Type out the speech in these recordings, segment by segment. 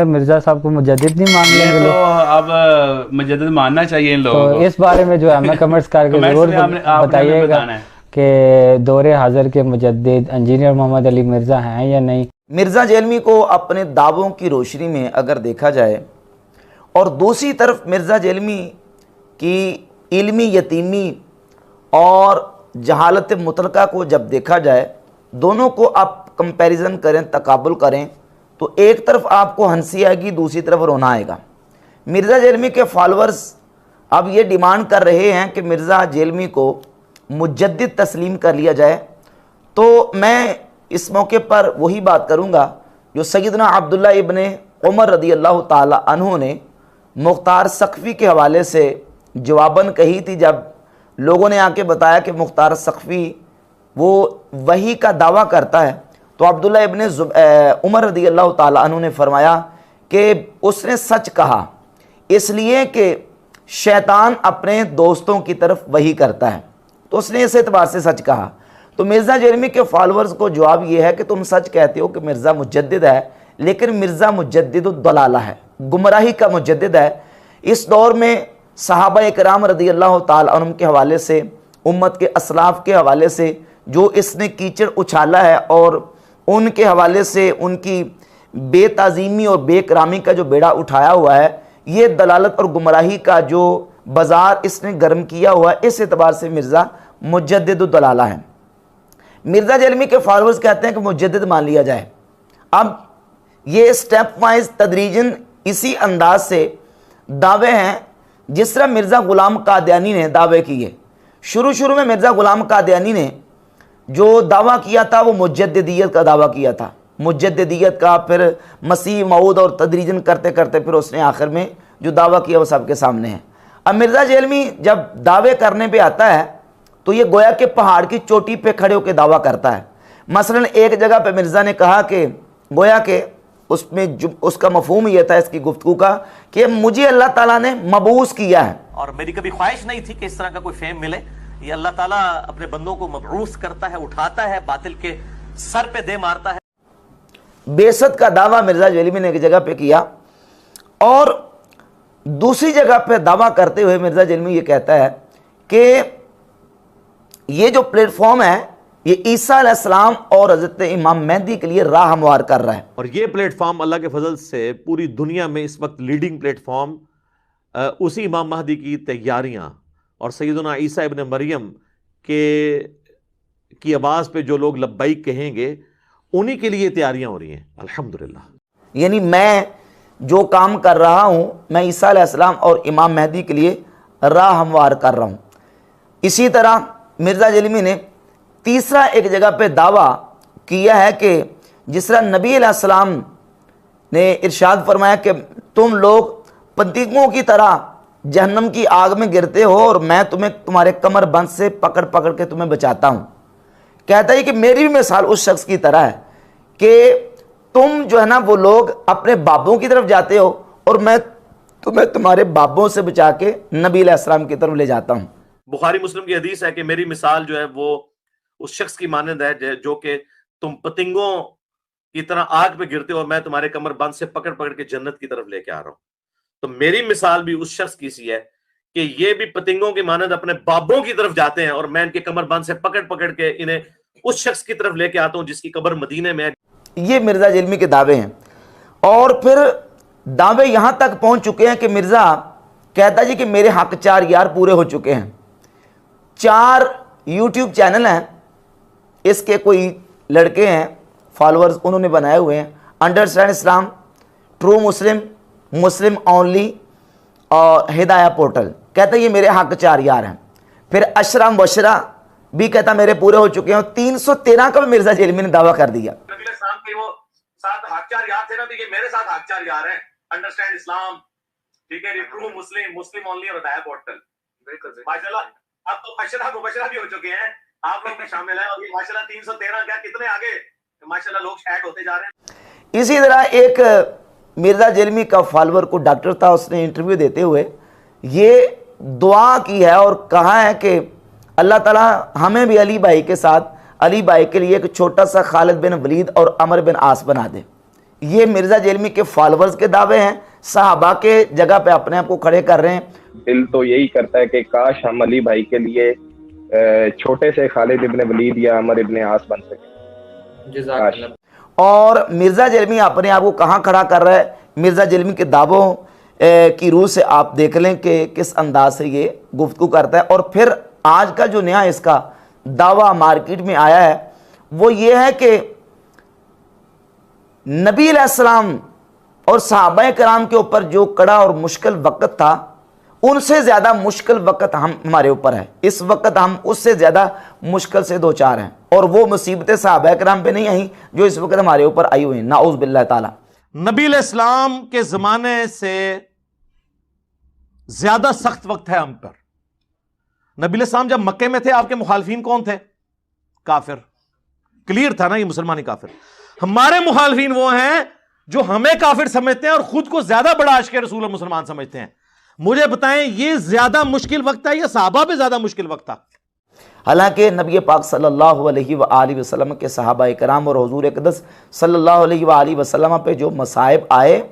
मिर्जा साहब को मुजद्दिद नहीं मान ये लेंगे तो लोग। अब मुजद्दिद मानना चाहिए इन लोगों तो को। इस बारे में जो है हमें कमेंट्स करके कमेंट्स जरूर में आपने बताइएगा बताना है। कि दौरे हाजिर के मुजद्दिद इंजीनियर मोहम्मद अली मिर्जा हैं या नहीं। मिर्ज़ा जेलमी को अपने दावों की रोशनी में अगर देखा जाए और दूसरी तरफ मिर्ज़ा जेलमी की इल्मी यतीमी और जहालत मुतलका को जब देखा जाए, दोनों को आप कंपैरिजन करें, तकाबुल करें, तो एक तरफ आपको हंसी आएगी, दूसरी तरफ रोना आएगा। मिर्ज़ा जेलमी के फॉलोअर्स अब ये डिमांड कर रहे हैं कि मिर्ज़ा जेलमी को मुजद्दिद तस्लीम कर लिया जाए। तो मैं इस मौके पर वही बात करूँगा जो सैयदना अब्दुल्ला इब्ने उमर रदी अल्लाह ताला अन्हु ने मुख्तार सक़फ़ी के हवाले से जवाबन कही थी, जब लोगों ने आके बताया कि मुख्तार सक़फ़ी वो वही का दावा करता है। तो अब्दुल्ला इब्ने उमर रदी अल्लाह ताला अन्हु ने फरमाया कि उसने सच कहा, इसलिए कि शैतान अपने दोस्तों की तरफ वही करता है। तो उसने इस एतबार से सच कहा। तो मिर्ज़ा जेलमी के फॉलोअर्स को जवाब ये है कि तुम सच कहते हो कि मिर्ज़ा मुजद्दिद है, लेकिन मिर्ज़ा मुजद्दिद दलाला है, गुमराही का मुजद्दिद है। इस दौर में सहाबा इकराम रदी अल्लाह ताला अन्हुम के हवाले से, उम्मत के असलाफ के हवाले से जो इसने कीचड़ उछाला है और उनके हवाले से उनकी बेताज़ीमी और बेकरामी का जो बेड़ा उठाया हुआ है, ये दलालत और गुमराही का जो बाज़ार इसने गर्म किया हुआ है, इस एतबार से मिर्ज़ा मुजद्दिद दलाला है। मिर्ज़ा जेलमी के फॉलोअर्स कहते हैं कि मुजद्दिद मान लिया जाए। अब ये स्टेप वाइज तदरीजन इसी अंदाज से दावे हैं जिस तरह मिर्ज़ा ग़ुलाम कादियानी ने दावे किए। शुरू में मिर्ज़ा ग़ुलाम कादियानी ने जो दावा किया था वो मुजद्दिदियत का दावा किया था, मुजद्दिदियत का, फिर मसीह मऊद, और तदरीजन करते करते फिर उसने आखिर में जो दावा किया वो सबके सामने है। अब मिर्ज़ा जेलमी जब दावे करने पे आता है तो ये गोया के पहाड़ की चोटी पे खड़े होकर दावा करता है। मसलन एक जगह पे मिर्ज़ा ने कहा कि गोया के उसमें जो उसका मफहूम ये था इसकी गुफ्तगू का कि मुझे अल्लाह ताला ने मबूस किया है, और मेरी कभी ख्वाहिश नहीं थी कि इस तरह का कोई फेम मिले। ये अल्लाह ताला अपने बंदों को मबूस करता है, उठाता है, बातिल के सर पे दे मारता है। बेसत का दावा मिर्ज़ा जेलमी ने एक जगह पे किया, और दूसरी जगह पे दावा करते हुए मिर्ज़ा जेलमी ये कहता है कि ये जो प्लेटफॉर्म है ये ईसा अलैहिस्सलाम और हज़रत इमाम मेहदी के लिए राह हमवार कर रहा है। और ये प्लेटफॉर्म अल्लाह के फजल से पूरी दुनिया में इस वक्त लीडिंग प्लेटफॉर्म उसी इमाम महदी की तैयारियां और सैयदना ईसा इब्न मरियम की आवाज़ पे जो लोग लब्बैक कहेंगे उन्हीं के लिए तैयारियां हो रही हैं अल्हम्दुलिल्लाह। यानी मैं जो काम कर रहा हूँ मैं ईसा अलैहिस्सलाम और इमाम मेहदी के लिए राह हमवार कर रहा हूँ। इसी तरह मिर्ज़ा जेलमी ने तीसरा एक जगह पे दावा किया है कि जिस तरह नबी अलैहिस्सलाम ने इरशाद फरमाया कि तुम लोग पतंगों की तरह जहन्नम की आग में गिरते हो और मैं तुम्हें तुम्हारे कमर बंद से पकड़ पकड़ के तुम्हें बचाता हूँ। कहता है कि मेरी भी मिसाल उस शख्स की तरह है कि तुम जो है ना वो लोग अपने बाबों की तरफ जाते हो और मैं तुम्हें तुम्हारे बाबों से बचा के नबी अलैहिस्सलाम की तरफ ले जाता हूँ। बुखारी मुस्लिम की हदीस है कि मेरी मिसाल जो है वो उस शख्स की मानंद है जो कि तुम पतंगों की तरह आग पे गिरते हो और मैं तुम्हारे कमर बंद से पकड़ पकड़ के जन्नत की तरफ लेके आ रहा हूँ। तो मेरी मिसाल भी उस शख्स की सी है कि ये भी पतंगों की मानंद अपने बाबों की तरफ जाते हैं और मैं इनके कमर बंद से पकड़ पकड़ के इन्हें उस शख्स की तरफ लेके आता हूँ जिसकी कब्र मदीने में है। ये मिर्ज़ा जेलमी के दावे हैं। और फिर दावे यहाँ तक पहुँच चुके हैं कि मिर्ज़ा कहता जी कि मेरे हक 4 यार पूरे हो चुके हैं। 4 यूट्यूब चैनल हैं, इसके कोई लड़के हैं फॉलोअर्स उन्होंने बनाए हुए हैं, अंडरस्टैंड इस्लाम, ट्रू मुस्लिम, मुस्लिम ओनली और हिदाया पोर्टल। कहता ये मेरे हक 4 यार हैं। फिर अशरा बशरा भी कहता मेरे पूरे हो चुके हैं। 313 का भी मिर्ज़ा जेलमी ने दावा कर दिया। वो 7 हक 4 यार थे ना, तो ये मेरे साथ हक 4 यार हैं। अंडरस्टैंड इस्लाम, ठीक है, ट्रू मुस्लिम, मुस्लिम ओनली और हिदाया पोर्टल। माशाल्लाह अब तो अशरा मुबशरा भी हो चुके हैं, आप लोग भी शामिल हैं और ये माशाल्लाह 313 क्या कितने आगे माशाल्लाह लोग ऐड होते जा रहे हैं। इसी तरह एक मिर्ज़ा जेलमी का फॉलोअर को डॉक्टर था, उसने इंटरव्यू देते हुए ये दुआ की है और कहा है कि अल्लाह ताला हमें भी अली भाई के साथ, अली भाई के लिए एक छोटा सा खालिद बिन वलीद और अमर बिन आस बना दे। ये मिर्जा जेलमी के फॉलोअर्स के दावे हैं, सहाबा के जगह पे अपने आप को खड़े कर रहे हैं। दिल तो यही करता है कि काश हम अली भाई के लिए छोटे से खालिद इब्ने वलीद या अमर इब्ने आस बन सके। और मिर्जा जेलमी अपने आप को कहाँ खड़ा कर रहा है? मिर्जा जेलमी के दावों की रूह से आप देख लें कि किस अंदाज से ये गुफ्तगू करता है। और फिर आज का जो नया इसका दावा मार्केट में आया है वो ये है कि नबी अलैहिस्सलाम और सहाबा कराम के ऊपर जो कड़ा और मुश्किल वक्त था, उनसे ज़्यादा मुश्किल वक्त हमारे ऊपर है। इस वक्त हम उससे ज़्यादा मुश्किल से दो चार हैं, और वो मुसीबतें सहाबा कराम पे नहीं आई जो इस वक्त हमारे ऊपर आई हुई हैं, नाउज़ बिल्लाह ताला। नबी इस्लाम के ज़माने से ज़्यादा सख्त वक्त है हम पर। नबी इस्लाम जब मक्के में थे, आपके मुखालफीन कौन थे? काफिर। क्लियर था ना, ये मुसलमानी काफिर। हमारे मुखालफीन वो हैं जो हमें काफिर समझते हैं और खुद को ज्यादा बड़ा आशिक़ रसूल और मुसलमान समझते हैं। मुझे बताएं, ये ज्यादा मुश्किल वक्त था या सहाबा पे ज्यादा मुश्किल वक्त था? हालांकि नबी पाक सल्लल्लाहु अलैहि वसल्लम के सहाबा कराम और हुजूर अक़दस सल्लल्लाहु अलैहि वसल्लम पे जो मसाइब आए,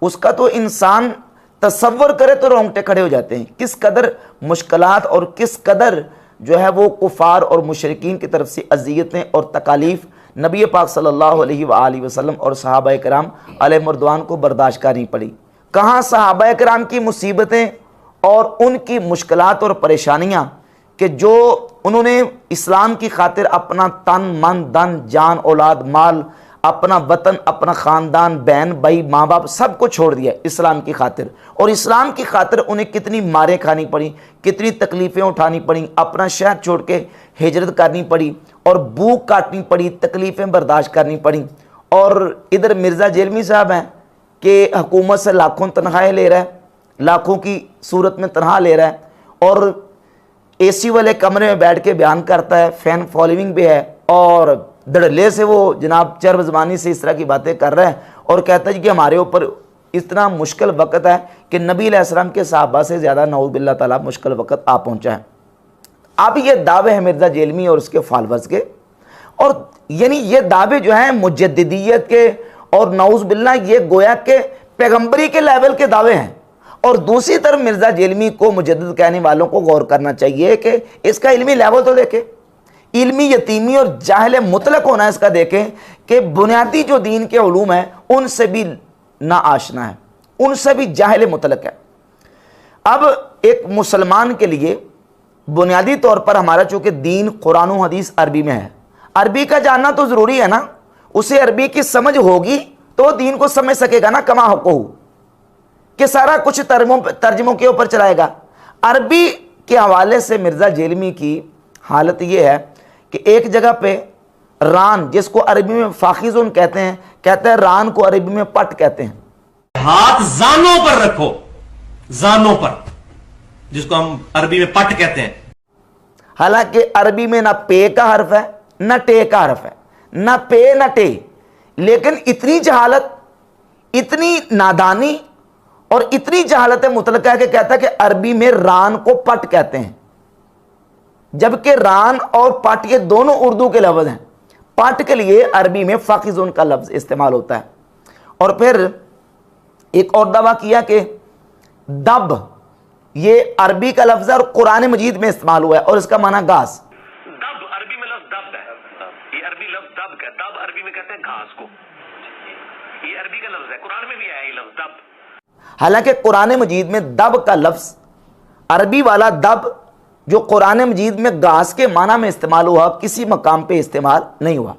उसका तो इंसान तसव्वुर करे तो रोंगटे खड़े हो जाते हैं। किस कदर मुश्किलात और किस कदर जो है वो कुफार और मुशरिकीन की तरफ से अज़ियतें और तकालीफ नबी पाक सल्लल्लाहु अलैहि वसल्लम और सहाबा कराम अलैहिर्रिज़वान को बर्दाश्त करनी पड़ी। कहाँ सहाबा कराम की मुसीबतें और उनकी मुश्किलात और परेशानियाँ कि जो उन्होंने इस्लाम की खातिर अपना तन मन धन जान औलाद माल, अपना वतन अपना ख़ानदान बहन भाई माँ बाप सब को छोड़ दिया इस्लाम की खातिर, और इस्लाम की खातिर उन्हें कितनी मारें खानी पड़ी, कितनी तकलीफ़ें उठानी पड़ी, अपना शहर छोड़ के हिजरत करनी पड़ी और भूख काटनी पड़ी, तकलीफ़ें बर्दाश्त करनी पड़ी। और इधर मिर्ज़ा जेलमी साहब हैं कि हुकूमत से लाखों तनख्वाहें ले रहा है, लाखों की सूरत में तनख्वाह ले रहा है, और एसी वाले कमरे में बैठ के बयान करता है, फ़ैन फॉलोइंग भी है, और धड़ल्ले से वो जनाब चरब ज़बानी से इस तरह की बातें कर रहा है और कहता है कि हमारे ऊपर इतना मुश्किल वक्त है कि नबी अलैहिस्सलाम के सहाबा से ज़्यादा नऊज़ बिल्लाह ताला मुश्किल वक्त आ पहुँचा है। अब ये दावे हैं मिर्ज़ा जेलमी और उसके फॉलोअर्स के, और यानी ये दावे जो हैं मुजद्दिदियत के और नऊज़ बिल्लाह ये गोया के पैगम्बरी के लेवल के दावे हैं। और दूसरी तरफ मिर्ज़ा जेलमी को मुजद्दिद कहने वालों को गौर करना चाहिए कि इसका इल्मी लेवल तो देखें, इल्मी यतीमी और जाहिल मुतलक होना इसका देखें कि बुनियादी जो दीन के उलूम हैं उनसे भी ना आशना है, उनसे भी जाहिल मुतलक है। अब एक मुसलमान के लिए बुनियादी तौर पर हमारा चूँकि दीन कुरान और हदीस अरबी में है, अरबी का जानना तो ज़रूरी है ना, उसे अरबी की समझ होगी तो दीन को समझ सकेगा ना, कमा हुक्कू कि सारा कुछ तर्जुमों के ऊपर चलाएगा। अरबी के हवाले से मिर्ज़ा जेलमी की हालत ये है कि एक जगह पे रान, जिसको अरबी में फाखिजुन कहते हैं रान को अरबी में पट कहते हैं। हाथ जानों पर रखो, जानों पर, जिसको हम अरबी में पट कहते हैं। हालांकि अरबी में ना पे का हर्फ है ना टे का हर्फ है, ना पे ना टे, लेकिन इतनी जहालत, इतनी नादानी और इतनी जहालत मुतलका है कि कहता है कि अरबी में रान को पट कहते हैं, जबकि रान और पट ये दोनों उर्दू के लफ्ज़ हैं। पट के लिए अरबी में फाकिज़ुन का लफ्ज़ इस्तेमाल होता है। और फिर एक और दावा किया कि दब ये अरबी का लफ्ज़ है और कुरान मजीद में इस्तेमाल हुआ है और इसका माना घास। दब अरबी में लफ्ज़ दब है, ये अरबी लफ्ज़ दब का, दब अरबी में कहते हैं घास को, ये अरबी का लफ्ज़ है, कुरान में भी आया ये लफ्ज़ दब। हालांकि कुरान मजीद में दब का लफ्ज़, अरबी वाला दब जो कुरान मजीद में घास के माना में इस्तेमाल हुआ, किसी मकाम पे इस्तेमाल नहीं हुआ।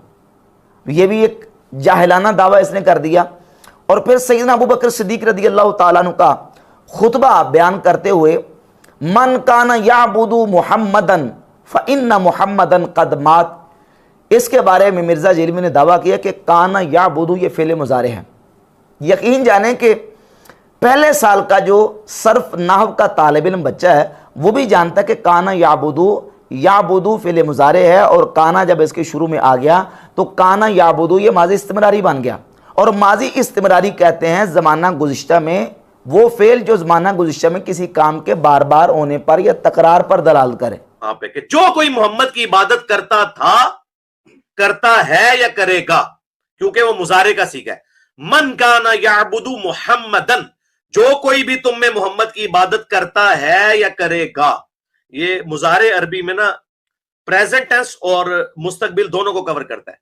ये भी एक जाहिलाना दावा इसने कर दिया। और फिर सैयदना अबू बकर सिद्दीक रज़ी अल्लाह ताला अन्हु का खुतबा बयान करते हुए, मन काना याबुदु मुहम्मदन फ़इन्ना मुहम्मदन क़द मात, इसके बारे में मिर्ज़ा जेलमी ने दावा किया कि काना याबुदु ये फ़िल मुज़ारे है। यकीन जाने कि पहले साल का जो सर्फ नाहव का तालिब इल्म बच्चा है वो भी जानता है कि काना याबुदु फ़िल मुज़ारे है, और काना जब इसके शुरू में आ गया तो काना याबुदु ये माजी इस्तिमरारी बन गया। और माजी इस्तिमरारी कहते हैं ज़माना गुज़िश्ता में वो फ़ेल जो ज़माना गुज़िश्ता में किसी काम के बार बार होने पर या तकरार पर दलाल करे। आप है कि जो कोई मोहम्मद की इबादत करता था, करता है या करेगा, क्योंकि वो मुजारे का सीखा है। मन काना याबुदु मुहम्मदन, जो कोई भी तुम में मोहम्मद की इबादत करता है या करेगा। ये मुजारे अरबी में ना प्रेजेंट टेंस और मुस्तकबिल दोनों को कवर करता है।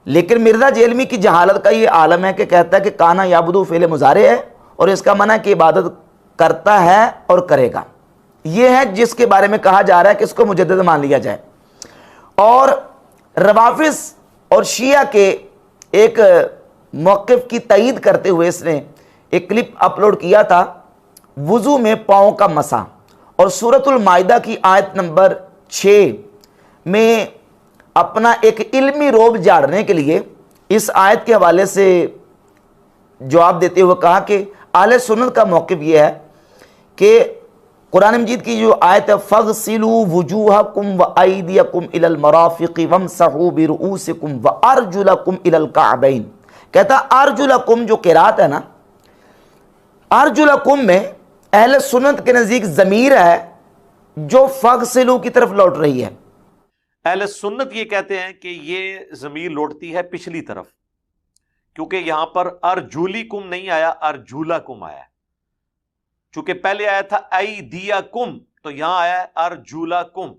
लेकिन मिर्जा जेलमी की जहालत का ये आलम है कि कहता है कि काना याबुदु फेल मुजारे है और इसका माना कि इबादत करता है और करेगा। ये है जिसके बारे में कहा जा रहा है कि इसको मुजद्दिद मान लिया जाए। और रवाफिज और शिया के एक मौक़िफ़ की तईद करते हुए इसने एक क्लिप अपलोड किया था, वुज़ू में पाँव का मसा, और सूरतुल माइदा की आयत नंबर 6 में अपना एक इल्मी रोब झाड़ने के लिए इस आयत के हवाले से जवाब देते हुए कहा कि आले सुन्नत का मौक़िफ़ यह है कि कुरान मजीद की जो आयत है, फ़ग़सिलू वुजूहकुम व अयदियकुम इलल मराफ़िक़ि वमसहू बिरुऊसिकुम व अर्जुलकुम इलल कअबैन, कहता अर्जुलकुम जो किरात है ना, अर्जुलकुम में अहले सुन्नत के नज़दीक ज़मीर है जो फ़ग़सिलू की तरफ लौट रही है। अहले सुन्नत ये कहते हैं कि ये ज़मीर लौटती है पिछली तरफ, क्योंकि यहां पर अर्जुलिकुम नहीं आया, अर्जुलाकुम आया। चूंकि पहले आया था ऐदियाकुम, तो यहां आया है अर्जुलाकुम।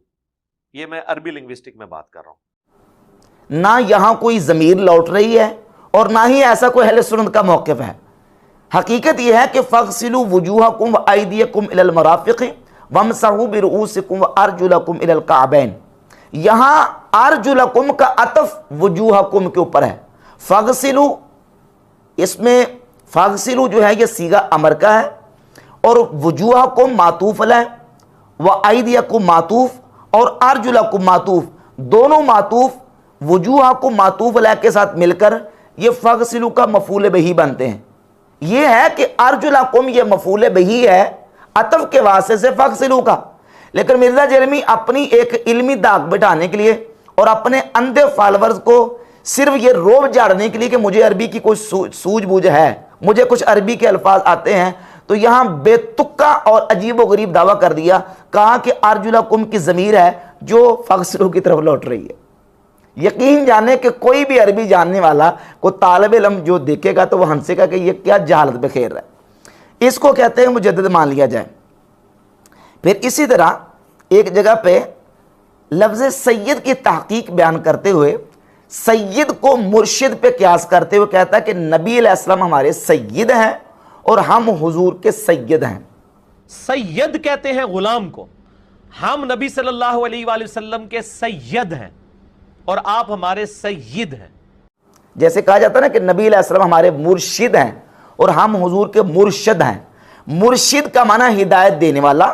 ये मैं अरबी लिंग्विस्टिक में बात कर रहा हूं। ना यहां कोई ज़मीर लौट रही है और ना ही ऐसा कोई अहले सुन्नत का मौक़िफ़ है। हकीकत यह है कि फ़ग़सिलू वुजूहकुम व अयदियकुम इलल मराफ़िक़ि वमसहू बिरुऊसिकुम व अर्जुलकुम इलल कअबैन। यहां अर्जुलकुम का अतफ वुजूहकुम के ऊपर है। फ़ग़सिलू, इसमें फ़ग़सिलू जो है यह सीगा अमर का है, और वुजूहकुम मातूफ़ अलैह व अयदियकुम मातूफ़ और अर्जुलकुम मातूफ़, दोनों मातूफ़ वुजूहकुम मातूफ़ अलैह के साथ मिलकर ये फ़ग़सिलू का मफ़ूल बिही बनते हैं। ये है कि अर्जुलकुम ये मफ़ूल बिही है अतफ के वास्ते से फ़ग़सिलू का। लेकिन मिर्ज़ा जेलमी अपनी एक इल्मी दाग बिठाने के लिए और अपने अंधे फॉलोअर्स को सिर्फ ये रोब झाड़ने के लिए कि मुझे अरबी की कोई सूझबूझ है, मुझे कुछ अरबी के अल्फाज आते हैं, तो यहाँ बेतुक्का और अजीब व गरीब दावा कर दिया, कहा कि अर्जुलकुम की ज़मीर है जो फ़ग़सिलू की तरफ लौट रही है। यकीन जाने कि कोई भी अरबी जानने वाला को तालिब इल्म जो देखेगा तो वह हंसेगा कि ये क्या जहालत बखेर रहा है। इसको कहते हैं मुजद्दिद मान लिया जाए। फिर इसी तरह एक जगह पे लफ्ज़ सैयद की तहकीक बयान करते हुए सैयद को मुर्शिद पे क्यास करते हुए कहता है कि नबी अलैहिस्सलाम हमारे सैयद हैं और हम हुजूर के सैयद हैं। सैयद कहते हैं गुलाम को, हम नबी सल्लल्लाहु अलैहि वसल्लम के सैयद हैं और आप हमारे सैयद हैं। जैसे कहा जाता है ना कि नबी अलैहिस्सलाम हमारे मुर्शिद हैं और हम हुजूर के मुर्शद हैं। मुर्शिद का माना हिदायत देने वाला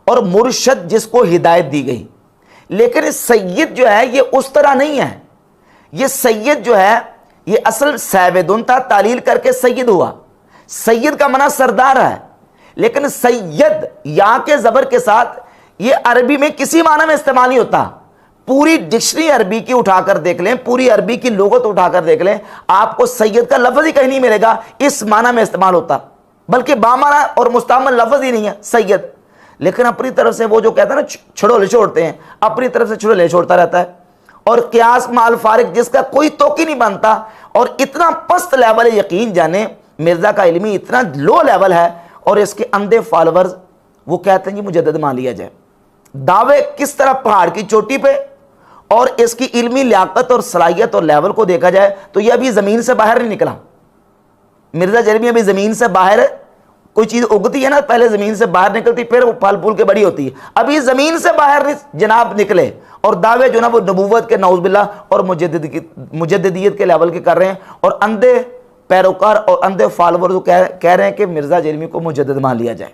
और मुर्शद जिसको हिदायत दी गई। लेकिन सैयद जो है ये उस तरह नहीं है। ये सैयद जो है ये असल सैयदुन था, तालील करके सैयद हुआ। सैयद का माना सरदार है, लेकिन सैयद या के ज़बर के साथ ये अरबी में किसी माना में इस्तेमाल नहीं होता। पूरी डिक्शनरी अरबी की उठाकर देख लें, पूरी अरबी की लुगत उठाकर देख लें, आपको सैयद का लफ्ज़ ही कहीं नहीं मिलेगा इस माना में इस्तेमाल होता, बल्कि बामाना और मुस्तामल लफ्ज़ ही नहीं है सैयद। लेकिन अपनी तरफ से वो जो कहता है ना छुड़ोले छोड़ते हैं, अपनी तरफ से छुड़ोले छोड़ता रहता है। और क्यास माल फारिक जिसका कोई तोकी नहीं बनता, और इतना पस्त लेवल है, यकीन जाने मिर्ज़ा का इल्मी इतना लो लेवल है और इसके अंधे फॉलोअर्स वो कहते हैं कि मुजद्दिद मान लिया जाए। दावे किस तरह पहाड़ की चोटी पे, और इसकी इल्मी लियाकत और सलाहियत और लेवल को देखा जाए तो यह अभी ज़मीन से बाहर नहीं निकला। मिर्ज़ा जेलमी अभी ज़मीन से बाहर है। कोई चीज़ उगती है ना, पहले ज़मीन से बाहर निकलती, फिर वो फल फूल के बड़ी होती है। अभी ज़मीन से बाहर जनाब निकले और दावे जो ना वो नबूवत के नऊज़ुबिल्लाह और मुजद्दिदियत के लेवल के कर रहे हैं, और अंधे पैरोकार और अंधे फॉलोवर कह रहे हैं कि मिर्ज़ा जेलमी को मुजद्दिद मान लिया जाए।